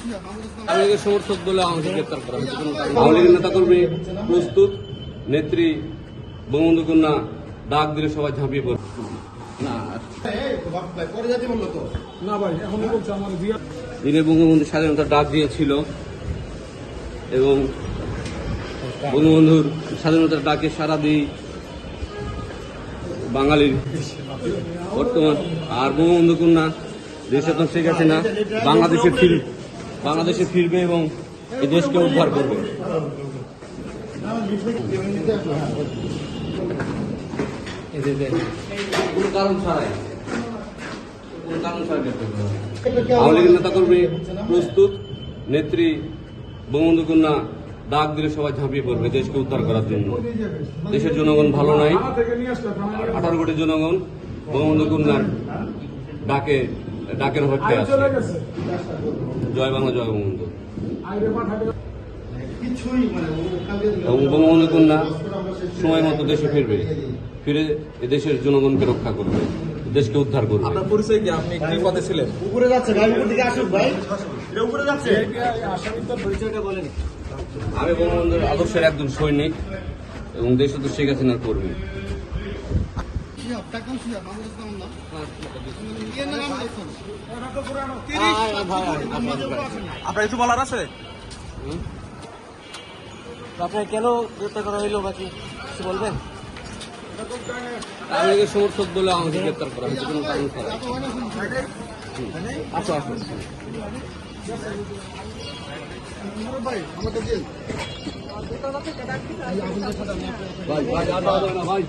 আওয়ামী লীগের সমর্থক বলে আমাকে গ্রেপ্তার করা হয়েছে। আওয়ামী লীগের নেতাকর্মী প্রস্তুত, নেত্রী বঙ্গবন্ধু কন্যা ডাক দিলে সবাই ঝাঁপিয়ে পড়ে। দিনে বঙ্গবন্ধু স্বাধীনতার ডাক দিয়েছিল এবং বঙ্গবন্ধুর স্বাধীনতার ডাকে সাড়া দিই বাঙালির বর্তমান। আর বঙ্গবন্ধু কন্যা দেশরত্ন শেখ হাসিনা বাংলাদেশে ফিরবে এবং এই দেশকে উদ্ধার করবে। কোন কারণ ছাড়াই আওয়ামী লীগের নেতাকর্মী প্রস্তুত, নেত্রী বঙ্গবন্ধু কন্যা ডাক দিলে সবাই ঝাঁপিয়ে পড়বে দেশকে উদ্ধার করার জন্য। দেশের জনগণ ভালো নাই, 18 কোটি জনগণ বঙ্গবন্ধু কন্যার ডাকের অপেক্ষায় আছে। জয় বাংলা, জয় বঙ্গবন্ধু। এবং বঙ্গবন্ধু কন্যা সময় মতো দেশে ফিরে দেশের জনগণকে রক্ষা করবে, দেশকে উদ্ধার করবে। আপনার পরিচয় কি? আপনি কি পদে ছিলেন? উপরে যাচ্ছে ভাই, উপর দিকে আসুন ভাই, উপরে যাচ্ছে। পরিচয়টা বলেন। আমি বঙ্গবন্ধুর আদর্শের একজন সৈনিক এবং দেশরত্ন শেখ হাসিনার কর্মী। আপনার কিছু বলার আছে? আপনার কেন গ্রেপ্তার করা হইলো বাকি কিছু বলবেন? আওয়ামী লীগের সমর্থক বলে আমাকে গ্রেপ্তার করা হয়েছে কোনো কারণ ছাড়া। আসো আসো ভাই ভাই ভাই